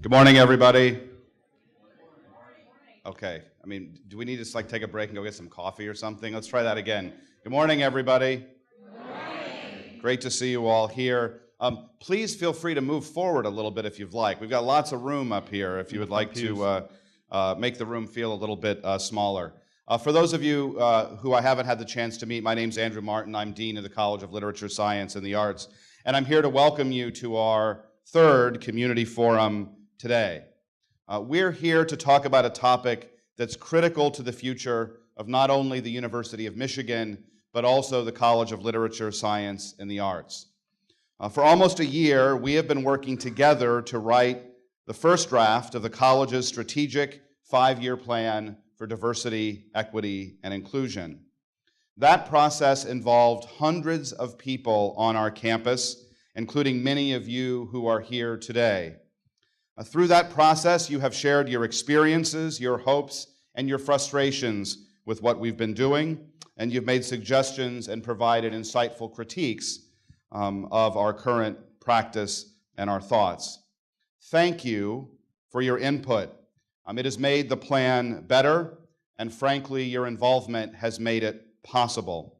Good morning, everybody. Okay, do we need to take a break and go get some coffee or something? Let's try that again. Good morning, everybody. Good morning. Great to see you all here. Please feel free to move forward a little bit if you'd like. We've got lots of room up here if you would like to make the room feel a little bit smaller. For those of you who I haven't had the chance to meet, my name's Andrew Martin. I'm Dean of the College of Literature, Science, and the Arts, and I'm here to welcome you to our third community forum today. We're here to talk about a topic that's critical to the future of not only the University of Michigan, but also the College of Literature, Science, and the Arts. For almost a year, we have been working together to write the first draft of the college's strategic 5-year plan for diversity, equity, and inclusion. That process involved hundreds of people on our campus, including many of you who are here today. Through that process, you have shared your experiences, your hopes, and your frustrations with what we've been doing, and you've made suggestions and provided insightful critiques of our current practice and our thoughts. Thank you for your input. It has made the plan better, and frankly, your involvement has made it possible.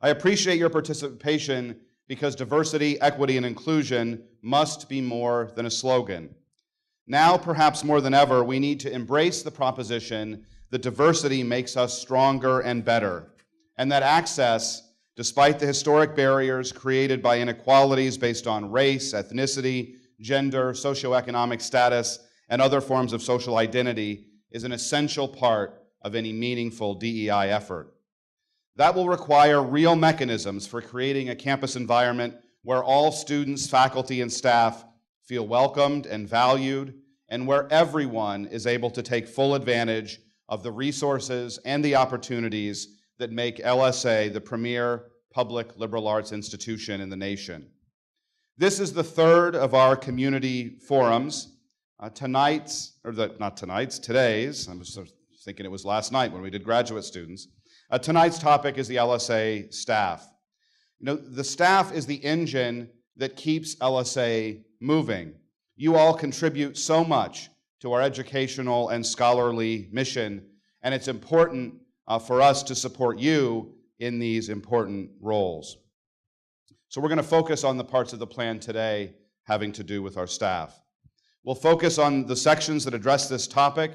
I appreciate your participation because diversity, equity, and inclusion must be more than a slogan. Now, perhaps more than ever, we need to embrace the proposition that diversity makes us stronger and better, and that access, despite the historic barriers created by inequalities based on race, ethnicity, gender, socioeconomic status, and other forms of social identity, is an essential part of any meaningful DEI effort. That will require real mechanisms for creating a campus environment where all students, faculty, and staff feel welcomed and valued, and where everyone is able to take full advantage of the resources and the opportunities that make LSA the premier public liberal arts institution in the nation. This is the third of our community forums. Today's, I was thinking it was last night when we did graduate students. Tonight's topic is the LSA staff. The staff is the engine that keeps LSA moving. You all contribute so much to our educational and scholarly mission, and it's important for us to support you in these important roles. So we're going to focus on the parts of the plan today having to do with our staff. We'll focus on the sections that address this topic,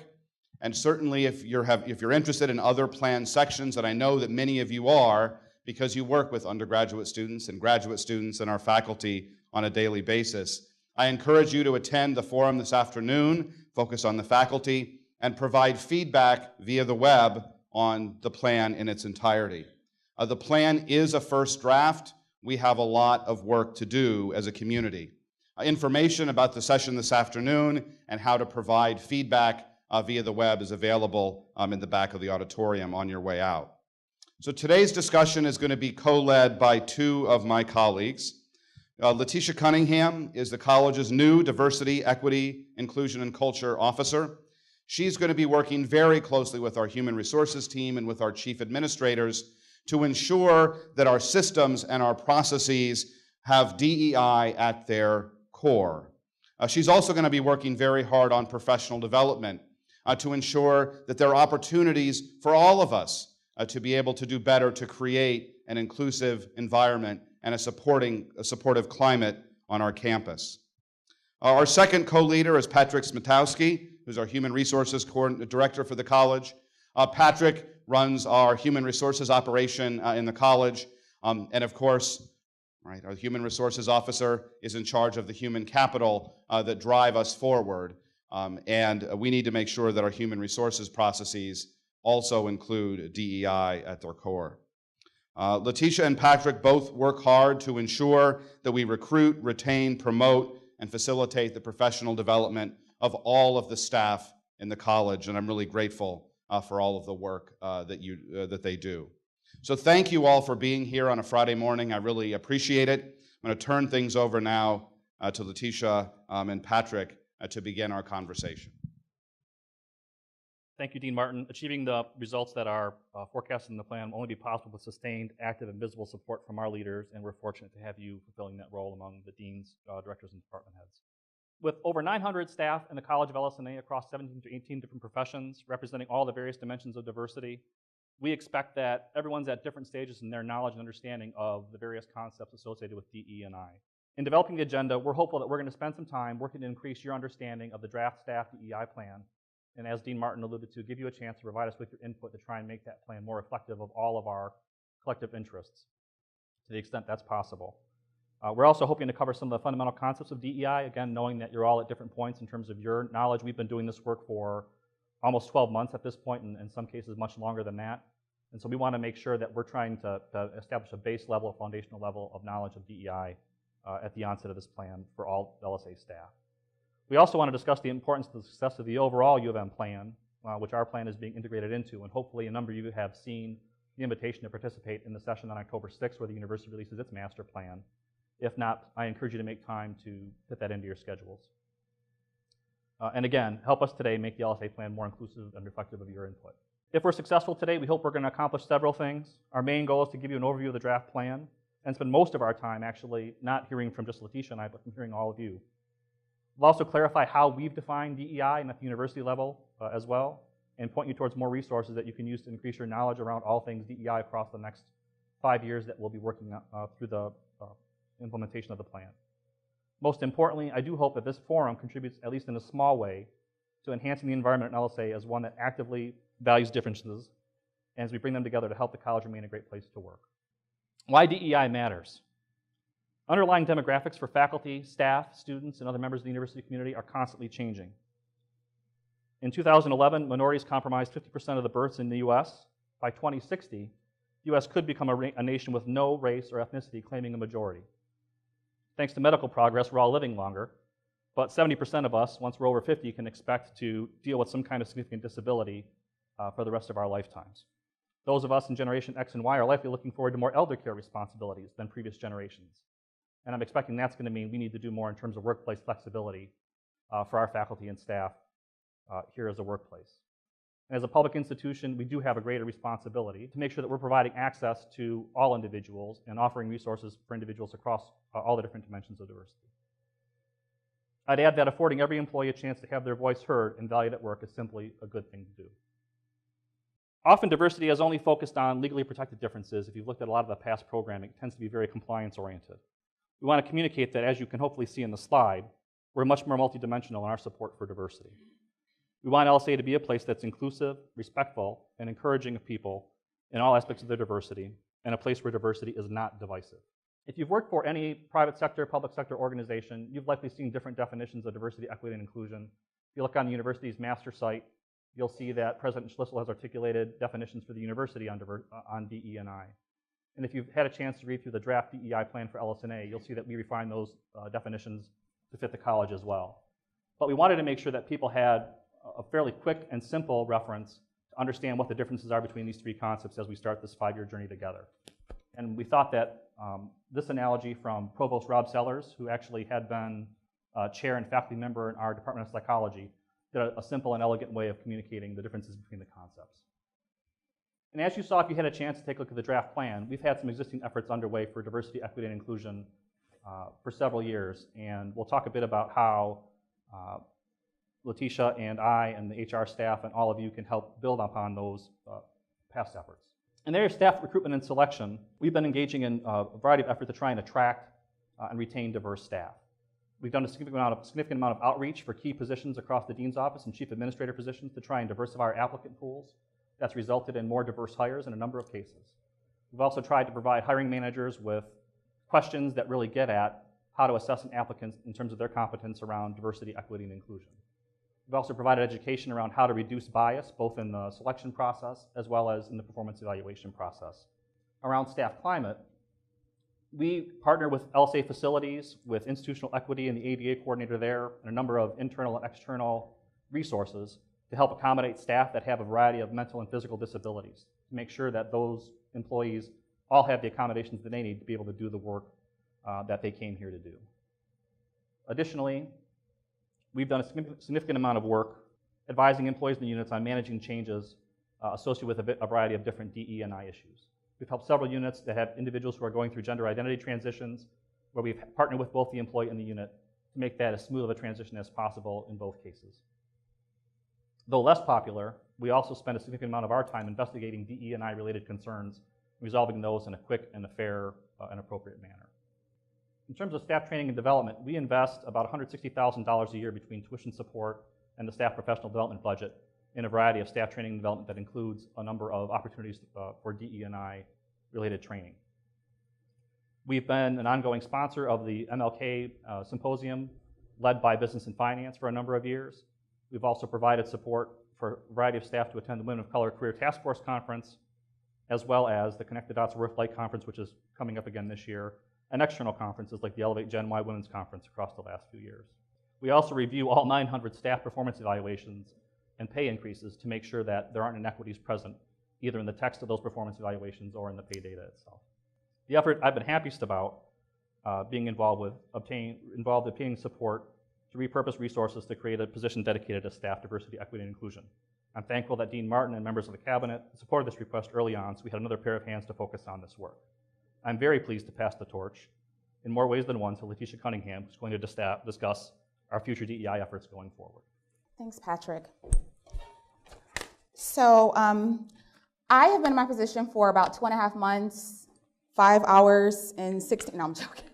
and certainly if you're interested in other plan sections, and I know that many of you are because you work with undergraduate students and graduate students and our faculty on a daily basis, I encourage you to attend the forum this afternoon, focus on the faculty, and provide feedback via the web on the plan in its entirety. The plan is a first draft. We have a lot of work to do as a community. Information about the session this afternoon and how to provide feedback via the web is available in the back of the auditorium on your way out. So today's discussion is going to be co-led by two of my colleagues. Letitia Cunningham is the college's new Diversity, Equity, Inclusion, and Culture Officer. She's going to be working very closely with our Human Resources team and with our chief administrators to ensure that our systems and our processes have DEI at their core. She's also going to be working very hard on professional development to ensure that there are opportunities for all of us to be able to do better to create an inclusive environment and a supportive climate on our campus. Our second co-leader is Patrick Smitowski, who's our Human Resources Director for the college. Patrick runs our Human Resources operation in the college, and of course, our Human Resources Officer is in charge of the human capital that drive us forward, and we need to make sure that our human resources processes also include DEI at their core. Letitia and Patrick both work hard to ensure that we recruit, retain, promote, and facilitate the professional development of all of the staff in the college, and I'm really grateful for all of the work that they do. So thank you all for being here on a Friday morning. I really appreciate it. I'm going to turn things over now to Letitia and Patrick to begin our conversation. Thank you, Dean Martin. Achieving the results that are forecasted in the plan will only be possible with sustained, active, and visible support from our leaders, and we're fortunate to have you fulfilling that role among the deans, directors, and department heads. With over 900 staff in the College of LS&A across 17 to 18 different professions, representing all the various dimensions of diversity, we expect that everyone's at different stages in their knowledge and understanding of the various concepts associated with DE&I. In developing the agenda, we're hopeful that we're going to spend some time working to increase your understanding of the draft staff DEI plan, and as Dean Martin alluded to, give you a chance to provide us with your input to try and make that plan more reflective of all of our collective interests, to the extent that's possible. We're also hoping to cover some of the fundamental concepts of DEI, again, knowing that you're all at different points in terms of your knowledge. We've been doing this work for almost 12 months at this point, and in some cases much longer than that. And so we want to make sure that we're trying to establish a base level, a foundational level of knowledge of DEI at the onset of this plan for all LSA staff. We also want to discuss the importance of the success of the overall U of M plan, which our plan is being integrated into, and hopefully a number of you have seen the invitation to participate in the session on October 6th where the university releases its master plan. If not, I encourage you to make time to fit that into your schedules. And again, help us today make the LSA plan more inclusive and reflective of your input. If we're successful today, we hope we're going to accomplish several things. Our main goal is to give you an overview of the draft plan and spend most of our time actually not hearing from just Letitia and I, but from hearing all of you. We'll also clarify how we've defined DEI and at the university level as well, and point you towards more resources that you can use to increase your knowledge around all things DEI across the next 5 years that we'll be working through the implementation of the plan. Most importantly, I do hope that this forum contributes, at least in a small way, to enhancing the environment in LSA as one that actively values differences, and as we bring them together to help the college remain a great place to work. Why DEI matters. Underlying demographics for faculty, staff, students, and other members of the university community are constantly changing. In 2011, minorities comprised 50% of the births in the US. By 2060, the US could become a nation with no race or ethnicity claiming a majority. Thanks to medical progress, we're all living longer, but 70% of us, once we're over 50, can expect to deal with some kind of significant disability for the rest of our lifetimes. Those of us in Generation X and Y are likely looking forward to more elder care responsibilities than previous generations. And I'm expecting that's going to mean we need to do more in terms of workplace flexibility for our faculty and staff here as a workplace. And as a public institution, we do have a greater responsibility to make sure that we're providing access to all individuals and offering resources for individuals across all the different dimensions of diversity. I'd add that affording every employee a chance to have their voice heard and valued at work is simply a good thing to do. Often diversity is only focused on legally protected differences. If you've looked at a lot of the past programming, it tends to be very compliance-oriented. We want to communicate that, as you can hopefully see in the slide, we're much more multidimensional in our support for diversity. We want LSA to be a place that's inclusive, respectful, and encouraging of people in all aspects of their diversity, and a place where diversity is not divisive. If you've worked for any private sector, public sector organization, you've likely seen different definitions of diversity, equity, and inclusion. If you look on the university's master site, you'll see that President Schlissel has articulated definitions for the university on DE&I. And if you've had a chance to read through the draft DEI plan for LS&A, you'll see that we refine those definitions to fit the college as well. But we wanted to make sure that people had a fairly quick and simple reference to understand what the differences are between these three concepts as we start this 5-year journey together. And we thought that this analogy from Provost Rob Sellers, who actually had been chair and faculty member in our Department of Psychology, did a simple and elegant way of communicating the differences between the concepts. And as you saw, if you had a chance to take a look at the draft plan, we've had some existing efforts underway for diversity, equity, and inclusion for several years. And we'll talk a bit about how Letitia and I and the HR staff and all of you can help build upon those past efforts. In the area of staff recruitment and selection, we've been engaging in a variety of efforts to try and attract and retain diverse staff. We've done a significant amount of outreach for key positions across the dean's office and chief administrator positions to try and diversify our applicant pools. That's resulted in more diverse hires in a number of cases. We've also tried to provide hiring managers with questions that really get at how to assess an applicant in terms of their competence around diversity, equity, and inclusion. We've also provided education around how to reduce bias, both in the selection process as well as in the performance evaluation process. Around staff climate, we partner with LSA facilities, with institutional equity and the ADA coordinator there, and a number of internal and external resources to help accommodate staff that have a variety of mental and physical disabilities, to make sure that those employees all have the accommodations that they need to be able to do the work that they came here to do. Additionally, we've done a significant amount of work advising employees in the units on managing changes associated with a variety of different DE&I issues. We've helped several units that have individuals who are going through gender identity transitions, where we've partnered with both the employee and the unit to make that as smooth of a transition as possible in both cases. Though less popular, we also spend a significant amount of our time investigating DE&I related concerns, resolving those in a quick and a fair and appropriate manner. In terms of staff training and development, we invest about $160,000 a year between tuition support and the staff professional development budget in a variety of staff training and development that includes a number of opportunities for DE&I related training. We've been an ongoing sponsor of the MLK Symposium led by Business and Finance for a number of years. We've also provided support for a variety of staff to attend the Women of Color Career Task Force Conference, as well as the Connect the Dots Worth Light Conference, which is coming up again this year, and external conferences like the Elevate Gen Y Women's Conference across the last few years. We also review all 900 staff performance evaluations and pay increases to make sure that there aren't inequities present, either in the text of those performance evaluations or in the pay data itself. The effort I've been happiest about being involved with, obtaining support to repurpose resources to create a position dedicated to staff diversity, equity, and inclusion. I'm thankful that Dean Martin and members of the cabinet supported this request early on, so we had another pair of hands to focus on this work. I'm very pleased to pass the torch in more ways than one to Letitia Cunningham, who's going to discuss our future DEI efforts going forward. Thanks, Patrick. So I have been in my position for about 2.5 months, 5 hours, and 16, no, I'm joking.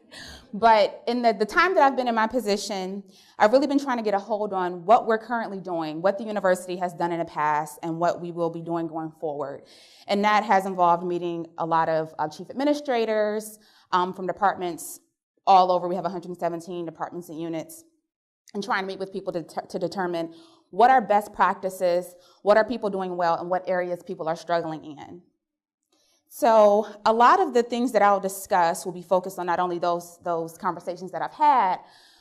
But in the time that I've been in my position, I've really been trying to get a hold on what we're currently doing, what the university has done in the past, and what we will be doing going forward. And that has involved meeting a lot of chief administrators from departments all over. We have 117 departments and units, and trying to meet with people to determine what are best practices, what are people doing well, and what areas people are struggling in. So a lot of the things that I'll discuss will be focused on not only those conversations that I've had,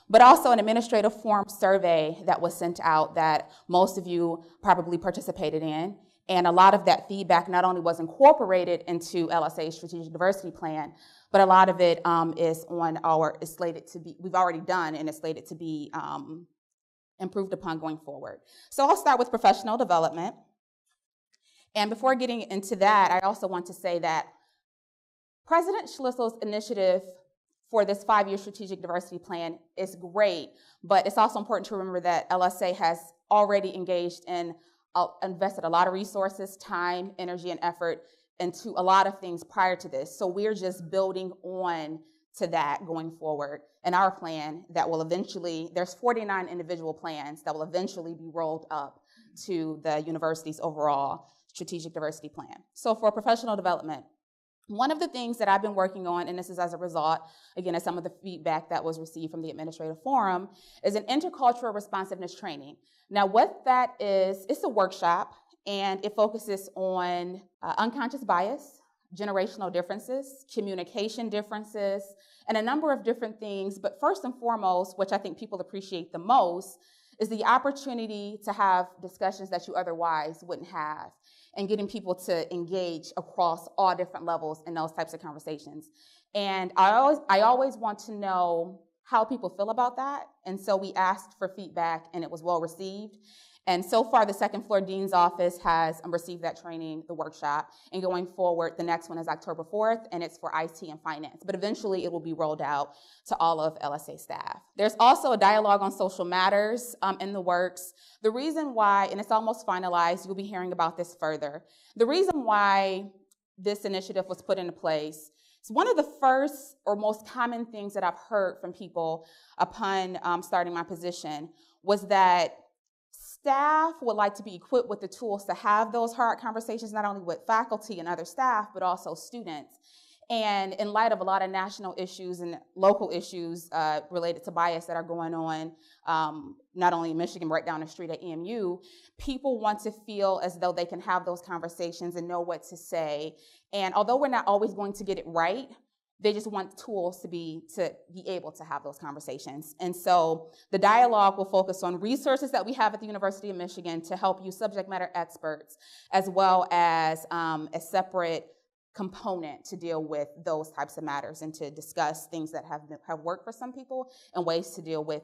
but also an administrative form survey that was sent out that most of you probably participated in. And a lot of that feedback not only was incorporated into LSA's strategic diversity plan, but a lot of it is slated to be, we've already done and is slated to be improved upon going forward. So I'll start with professional development. And before getting into that, I also want to say that President Schlissel's initiative for this 5-year strategic diversity plan is great, but it's also important to remember that LSA has already engaged in, invested a lot of resources, time, energy, and effort into a lot of things prior to this. So we're just building on to that going forward. And our plan that will eventually, there's 49 individual plans that will eventually be rolled up to the university's overall strategic diversity plan. So for professional development, one of the things that I've been working on, and this is as a result, again, of some of the feedback that was received from the administrative forum, is an intercultural responsiveness training. Now what that is, it's a workshop, and it focuses on unconscious bias, generational differences, communication differences, and a number of different things. But first and foremost, which I think people appreciate the most, is the opportunity to have discussions that you otherwise wouldn't have, and getting people to engage across all different levels in those types of conversations. And I always want to know how people feel about that. And so we asked for feedback, and it was well received. And so far, the second floor dean's office has received that training, the workshop. And going forward, the next one is October 4th, and it's for IT and finance. But eventually, it will be rolled out to all of LSA staff. There's also a dialogue on social matters in the works. The reason why, and it's almost finalized, you'll be hearing about this further. The reason why this initiative was put into place, it's one of the first or most common things that I've heard from people upon starting my position was that staff would like to be equipped with the tools to have those hard conversations, not only with faculty and other staff, but also students. And in light of a lot of national issues and local issues related to bias that are going on, not only in Michigan, but right down the street at EMU, people want to feel as though they can have those conversations and know what to say. And although we're not always going to get it right, they just want tools to be able to have those conversations. And so the dialogue will focus on resources that we have at the University of Michigan to help you subject matter experts, as well as a separate component to deal with those types of matters and to discuss things that have worked for some people and ways to deal with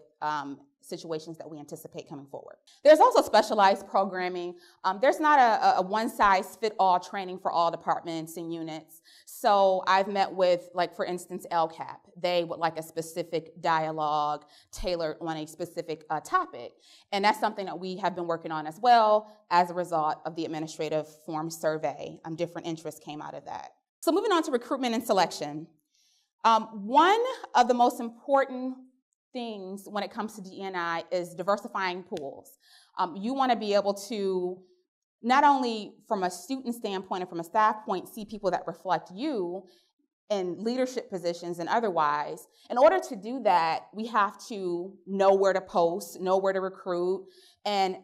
situations that we anticipate coming forward. There's also specialized programming. There's not a one-size-fit-all training for all departments and units. So I've met with, like, for instance, LCAP. They would like a specific dialogue tailored on a specific topic. And that's something that we have been working on as well as a result of the administrative form survey. Different interests came out of that. So moving on to recruitment and selection. One of the most important things when it comes to D&I is diversifying pools. You want to be able to, not only from a student standpoint and from a staff point, see people that reflect you in leadership positions and otherwise. In order to do that, we have to know where to post, know where to recruit, and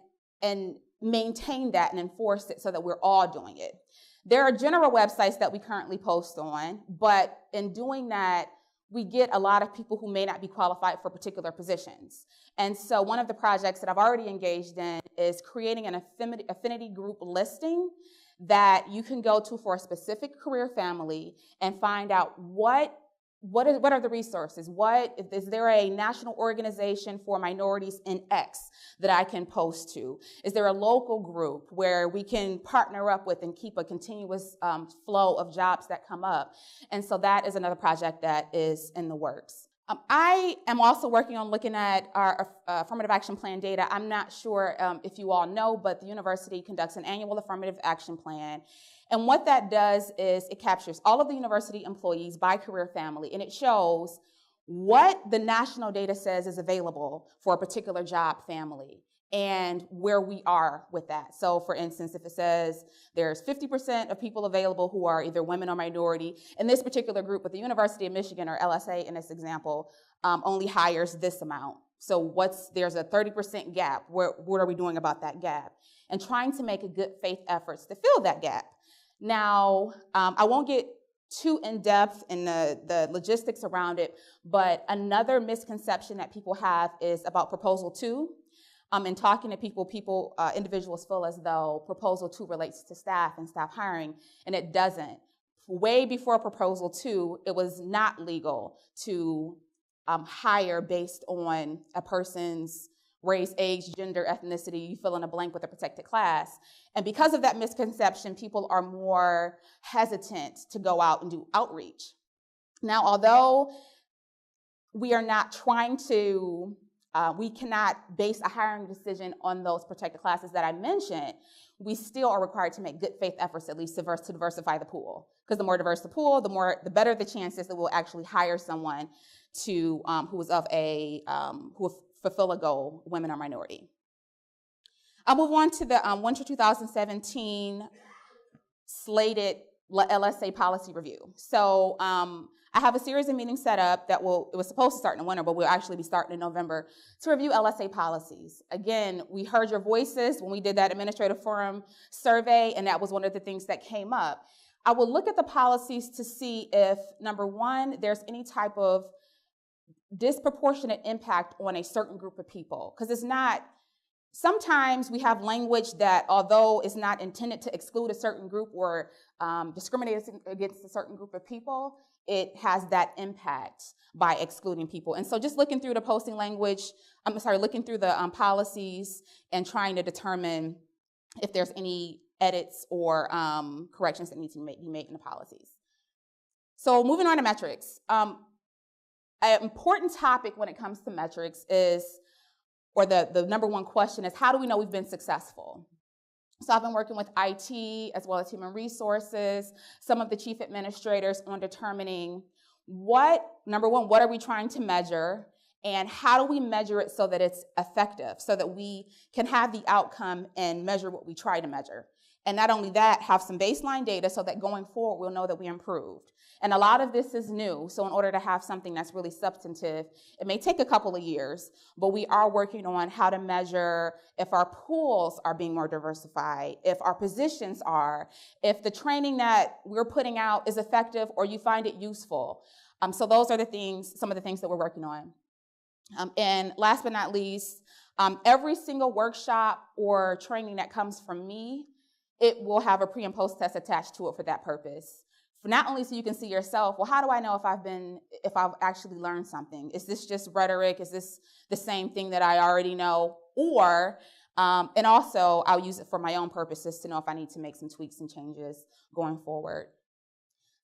maintain that and enforce it so that we're all doing it. There are general websites that we currently post on, but in doing that, we get a lot of people who may not be qualified for particular positions. And so one of the projects that I've already engaged in is creating an affinity group listing that you can go to for a specific career family and find out what are the resources? Is there a national organization for minorities in X that I can post to? Is there a local group where we can partner up with and keep a continuous flow of jobs that come up? And so that is another project that is in the works. I am also working on looking at our affirmative action plan data. I'm not sure if you all know, but the university conducts an annual affirmative action plan. And what that does is it captures all of the university employees by career family, and it shows what the national data says is available for a particular job family and where we are with that. So for instance, if it says there's 50% of people available who are either women or minority, in this particular group with the University of Michigan, or LSA in this example, only hires this amount. So there's a 30% gap. What are we doing about that gap? And trying to make a good faith efforts to fill that gap. Now, I won't get too in-depth in the logistics around it, but another misconception that people have is about Proposal 2. In talking to people, individuals feel as though Proposal 2 relates to staff and staff hiring, and it doesn't. Way before Proposal 2, it was not legal to hire based on a person's race, age, gender, ethnicity, you fill in a blank with a protected class. And because of that misconception, people are more hesitant to go out and do outreach. Now, although we are not trying to, we cannot base a hiring decision on those protected classes that I mentioned, we still are required to make good faith efforts at least to diversify the pool. Because the more diverse the pool, the better the chances that we'll actually hire someone to who will fulfill a goal, women or minority. I'll move on to the winter 2017 slated LSA policy review. So I have a series of meetings set up that it was supposed to start in the winter, but we'll actually be starting in November to review LSA policies. Again, we heard your voices when we did that administrative forum survey, and that was one of the things that came up. I will look at the policies to see if, number one, there's any type of disproportionate impact on a certain group of people. Because it's not, sometimes we have language that, although it's not intended to exclude a certain group or discriminate against a certain group of people, it has that impact by excluding people. And so just looking through the posting language, looking through the policies and trying to determine if there's any edits or corrections that need to be made in the policies. So moving on to metrics. An important topic when it comes to metrics is, or the number one question is, how do we know we've been successful? So I've been working with IT as well as human resources, some of the chief administrators on determining number one, what are we trying to measure, and how do we measure it so that it's effective, so that we can have the outcome and measure what we try to measure. And not only that, have some baseline data so that going forward, we'll know that we improved. And a lot of this is new, so in order to have something that's really substantive, it may take a couple of years, but we are working on how to measure if our pools are being more diversified, if our positions are, if the training that we're putting out is effective or you find it useful. So those are some of the things that we're working on. And last but not least, every single workshop or training that comes from me, it will have a pre and post test attached to it for that purpose. not only so you can see yourself, well, how do I know if I've actually learned something? Is this just rhetoric? Is this the same thing that I already know? Or, and also I'll use it for my own purposes to know if I need to make some tweaks and changes going forward.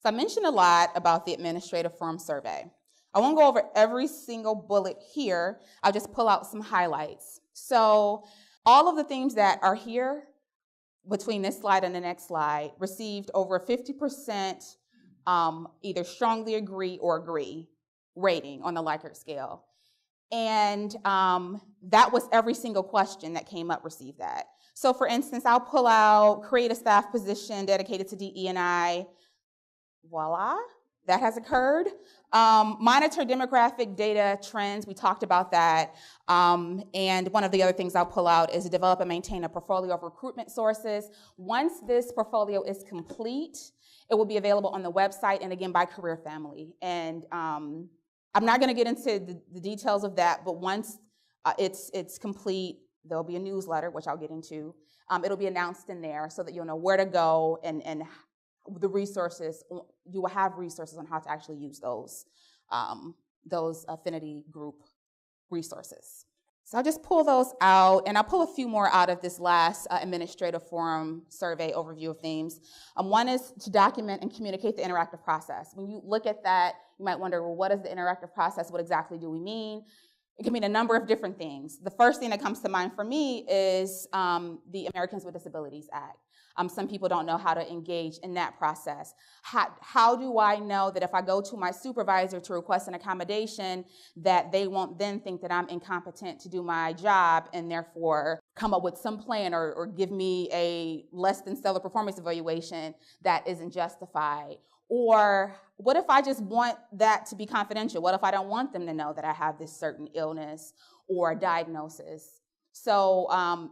So I mentioned a lot about the administrative firm survey. I won't go over every single bullet here. I'll just pull out some highlights. So all of the things that are here between this slide and the next slide received over 50% either strongly agree or agree rating on the Likert scale. And that was every single question that came up received that. So for instance, I'll pull out create a staff position dedicated to DE&I. Voila, that has occurred. Monitor demographic data trends, we talked about that. And one of the other things I'll pull out is develop and maintain a portfolio of recruitment sources. Once this portfolio is complete, it will be available on the website and again by career family. And I'm not gonna get into the details of that, but once it's complete, there'll be a newsletter, which I'll get into. It'll be announced in there so that you'll know where to go and the resources, you will have resources on how to actually use those affinity group resources. So I'll just pull those out, and I'll pull a few more out of this last administrative forum survey overview of themes. One is to document and communicate the interactive process. When you look at that, you might wonder, well, what is the interactive process? What exactly do we mean? It can mean a number of different things. The first thing that comes to mind for me is the Americans with Disabilities Act. Some people don't know how to engage in that process. How do I know that if I go to my supervisor to request an accommodation, that they won't then think that I'm incompetent to do my job and therefore come up with some plan or give me a less than stellar performance evaluation that isn't justified? Or what if I just want that to be confidential? What if I don't want them to know that I have this certain illness or diagnosis? So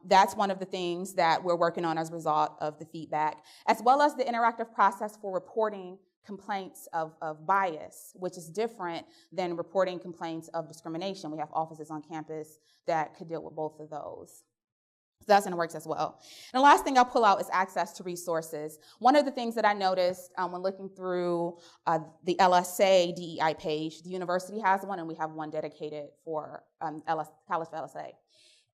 that's one of the things that we're working on as a result of the feedback, as well as the interactive process for reporting complaints of bias, which is different than reporting complaints of discrimination. We have offices on campus that could deal with both of those. So that's in the works as well. And the last thing I'll pull out is access to resources. One of the things that I noticed when looking through the LSA DEI page, the university has one and we have one dedicated for College for LSA.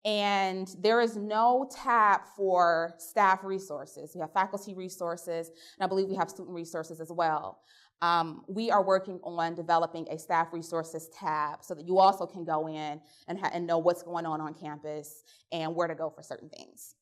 And there is no tab for staff resources. We have faculty resources, and I believe we have student resources as well. We are working on developing a staff resources tab so that you also can go in and know what's going on campus and where to go for certain things.